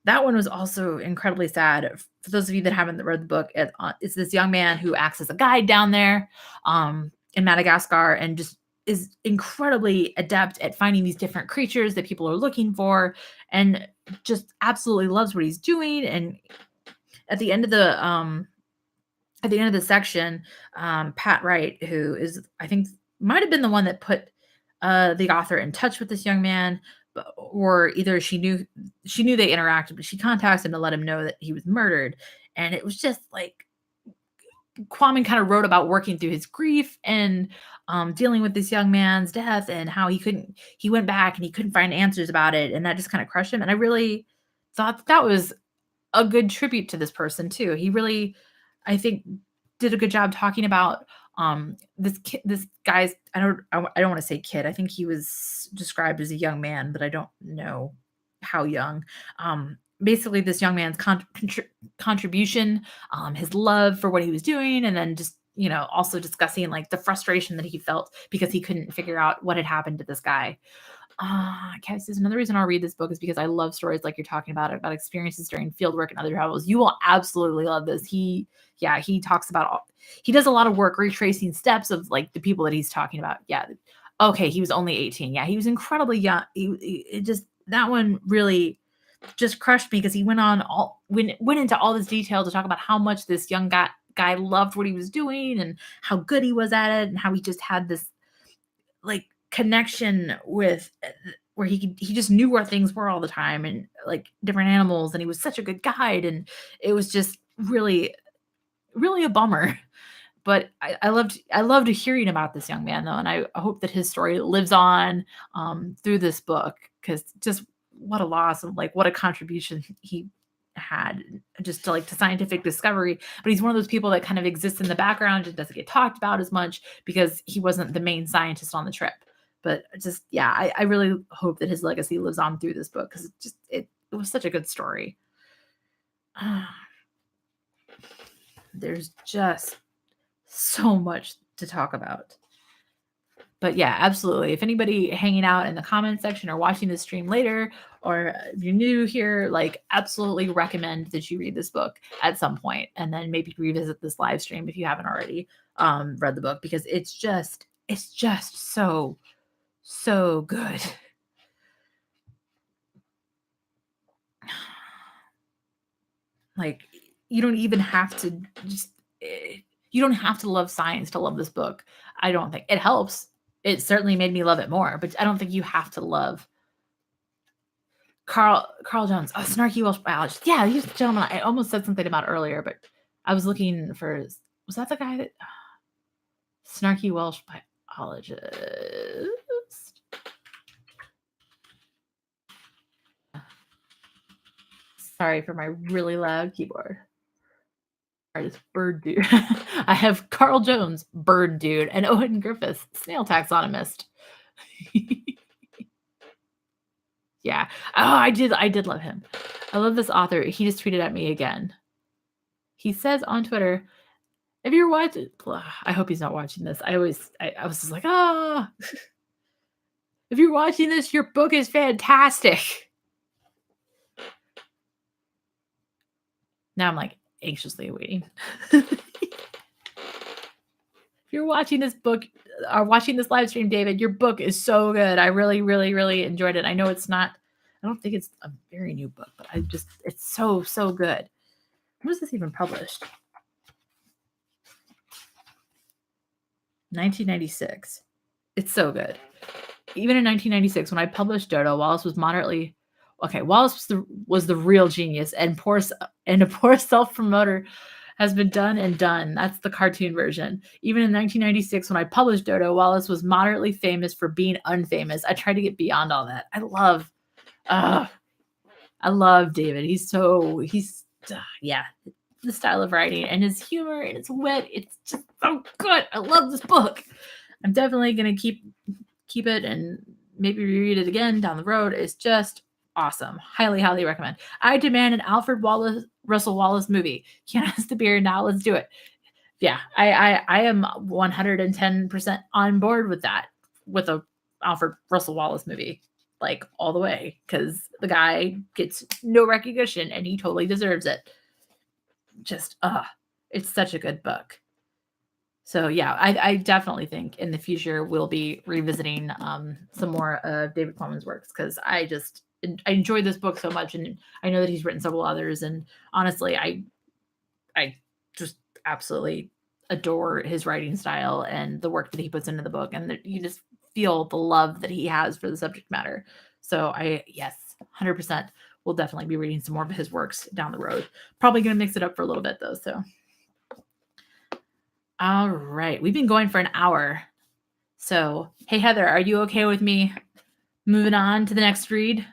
That one was also incredibly sad. For those of you that haven't read the book, it's this young man who acts as a guide down there in Madagascar and just is incredibly adept at finding these different creatures that people are looking for and just absolutely loves what he's doing. And at the end of the section, Pat Wright, who is I think might have been the one that put the author in touch with this young man, or either she knew they interacted, but she contacts him to let him know that he was murdered. And it was just like Kwame kind of wrote about working through his grief and dealing with this young man's death and how he went back and he couldn't find answers about it, and that just kind of crushed him. And I really thought that was a good tribute to this person too. He really, I think, did a good job talking about this guy's. I don't want to say kid. I think he was described as a young man, but I don't know how young. Basically, this young man's contribution, his love for what he was doing, and then just also discussing like the frustration that he felt because he couldn't figure out what had happened to this guy. Cassie says another reason I'll read this book is because I love stories like you're talking about experiences during field work and other travels. You will absolutely love this. He talks about he does a lot of work retracing steps of like the people that he's talking about. Yeah. Okay. He was only 18. Yeah. He was incredibly young. That one really just crushed me because he went into all this detail to talk about how much this young guy loved what he was doing and how good he was at it and how he just had this like connection with where he just knew where things were all the time and like different animals, and he was such a good guide, and it was just really a bummer. But I loved hearing about this young man though, and I hope that his story lives on through this book, because just what a loss and like what a contribution he had just to scientific discovery. But he's one of those people that kind of exists in the background and doesn't get talked about as much because he wasn't the main scientist on the trip. But just I really hope that his legacy lives on through this book, because it was such a good story. There's just so much to talk about. But yeah, absolutely. If anybody hanging out in the comment section or watching this stream later, or if you're new here, like absolutely recommend that you read this book at some point, and then maybe revisit this live stream if you haven't already read the book, because it's just so good. Like you don't even have to just You don't have to love science to love this book. I don't think it helps. It certainly made me love it more, but I don't think you have to love Carl Jones. Oh, snarky Welsh biologist. Yeah, he's the gentleman I almost said something about earlier, but I was looking for. Was that the guy that snarky Welsh biologist? Sorry for my really loud keyboard. Artist Bird Dude. I have Carl Jones, Bird Dude, and Owen Griffiths, snail taxonomist. Yeah. Oh, I did love him. I love this author. He just tweeted at me again. He says on Twitter, if you're watching, I hope he's not watching this. I was just like, ah. If you're watching this, your book is fantastic. Now I'm like anxiously waiting. If you're watching this book or watching this live stream, David, your book is so good. I really, really, really enjoyed it. I know it's not, I don't think it's a very new book, but it's so, so good. When was this even published? 1996. It's so good. Even in 1996, when I published Dodo, Wallace was moderately okay. Wallace was the real genius, and a poor self-promoter has been done and done. That's the cartoon version. Even in 1996, when I published Dodo, Wallace was moderately famous for being unfamous. I tried to get beyond all that. I love David. Yeah, the style of writing and his humor and his wit. It's just so good. I love this book. I'm definitely gonna keep it and maybe reread it again down the road. It's just awesome. Highly, highly recommend. I demand an Russell Wallace movie. Can't ask the beer now. Let's do it. Yeah, I am 110% on board with that. With a Alfred Russell Wallace movie, like all the way, because the guy gets no recognition and he totally deserves it. Just it's such a good book. So yeah, I definitely think in the future we'll be revisiting some more of David Quammen's works, because I enjoyed this book so much, and I know that he's written several others, and honestly, I just absolutely adore his writing style and the work that he puts into the book, and that you just feel the love that he has for the subject matter. So yes, 100% we'll definitely be reading some more of his works down the road. Probably going to mix it up for a little bit though, so. All right. We've been going for an hour. So, hey, Heather, are you okay with me moving on to the next read?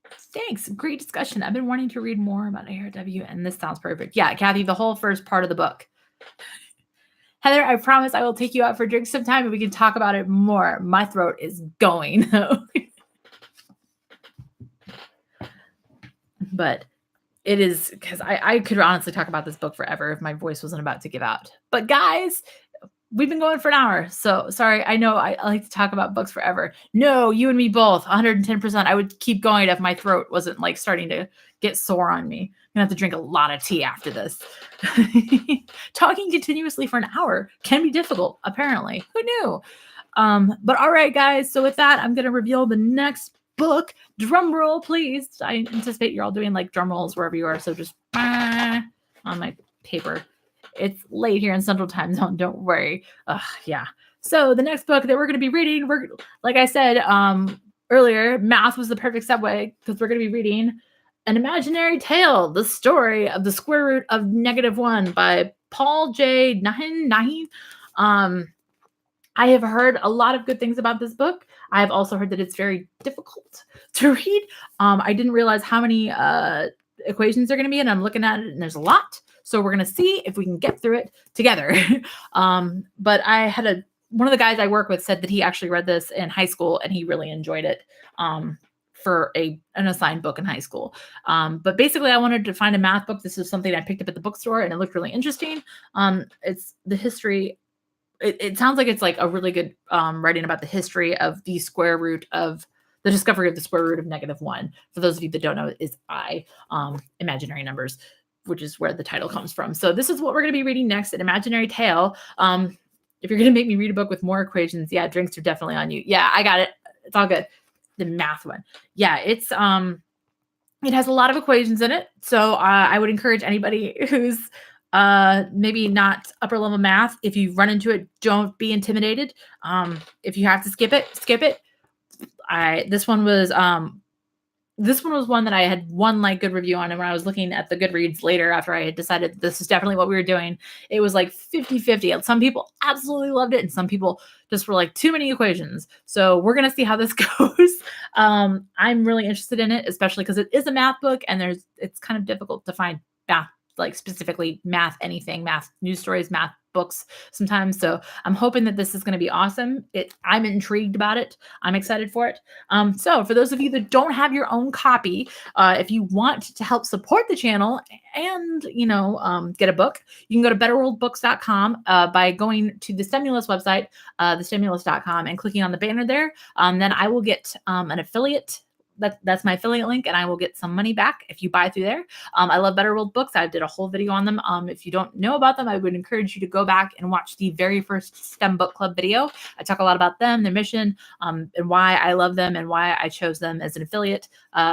Thanks. Great discussion. I've been wanting to read more about ARW, and this sounds perfect. Yeah, Kathy, the whole first part of the book. Heather, I promise I will take you out for drinks sometime and we can talk about it more. My throat is going. But it is, because I could honestly talk about this book forever if my voice wasn't about to give out. But guys, we've been going for an hour. So sorry, I know I like to talk about books forever. No, you and me both, 110%. I would keep going if my throat wasn't like starting to get sore on me. I'm gonna have to drink a lot of tea after this. Talking continuously for an hour can be difficult, apparently. Who knew? But all right, guys. So with that, I'm gonna reveal the next book. Drum roll, please. I anticipate you're all doing like drum rolls wherever you are. So just on my paper. It's late here in Central Time Zone. Don't worry. Yeah. So the next book that we're going to be reading, like I said earlier, math was the perfect segue, because we're going to be reading An Imaginary Tale: The Story of the Square Root of -1 by Paul J. Nahin. I have heard a lot of good things about this book. I have also heard that it's very difficult to read. I didn't realize how many equations are going to be, and I'm looking at it, and there's a lot. So we're going to see if we can get through it together. But I had one of the guys I work with said that he actually read this in high school and he really enjoyed it for an assigned book in high school. But basically I wanted to find a math book. This is something I picked up at the bookstore and it looked really interesting. It's the history. It sounds like it's like a really good writing about the history of the square root of the discovery of the square root of -1. For those of you that don't know, is imaginary numbers, which is where the title comes from. So this is what we're going to be reading next, An Imaginary Tale. If you're going to make me read a book with more equations, yeah, drinks are definitely on you. Yeah, I got it. It's all good. The math one. Yeah, it's It has a lot of equations in it, so I would encourage anybody who's maybe not upper level math. If you run into it, don't be intimidated. If you have to skip it, skip it. This one was one that I had one like good review on, and when I was looking at the Goodreads later after I had decided this is definitely what we were doing, it was like 50-50. Some people absolutely loved it, and some people just were like, too many equations. So we're gonna see how this goes. I'm really interested in it, especially because it is a math book, and it's kind of difficult to find math, like specifically math anything, math news stories, math books sometimes. So I'm hoping that this is going to be awesome. I'm intrigued about it. I'm excited for it. So for those of you that don't have your own copy, if you want to help support the channel and, get a book, you can go to betterworldbooks.com by going to the Stimulus website, thestimulus.com, and clicking on the banner there. Then I will get an affiliate. That's my affiliate link, and I will get some money back if you buy through there. I love Better World Books. I did a whole video on them. If you don't know about them, I would encourage you to go back and watch the very first STEM Book Club video. I talk a lot about them, their mission, and why I love them and why I chose them as an affiliate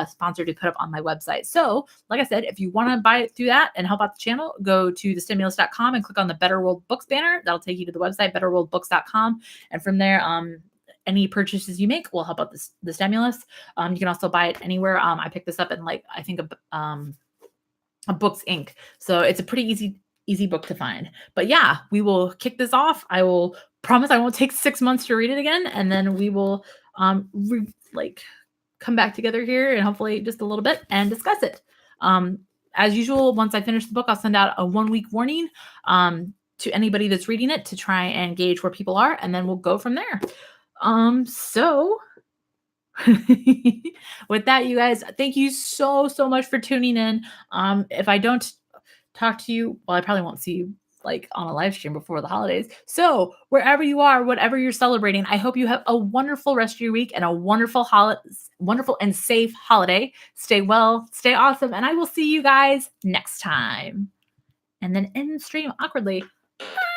sponsor to put up on my website. So, like I said, if you want to buy it through that and help out the channel, go to thestimulus.com and click on the Better World Books banner. That'll take you to the website, betterworldbooks.com. And from there, any purchases you make will help out the stimulus. You can also buy it anywhere. I picked this up in I think a Books Inc. So it's a pretty easy book to find. But yeah, we will kick this off. I will promise I won't take 6 months to read it again, and then we will come back together here and hopefully just a little bit and discuss it. As usual, once I finish the book, I'll send out a 1-week warning to anybody that's reading it to try and gauge where people are, and then we'll go from there. So with that, you guys, thank you so much for tuning in. If I don't talk to you, well, I probably won't see you on a live stream before the holidays. So wherever you are, whatever you're celebrating, I hope you have a wonderful rest of your week and a wonderful and safe holiday. Stay well, stay awesome, and I will see you guys next time. And then end stream awkwardly. Bye.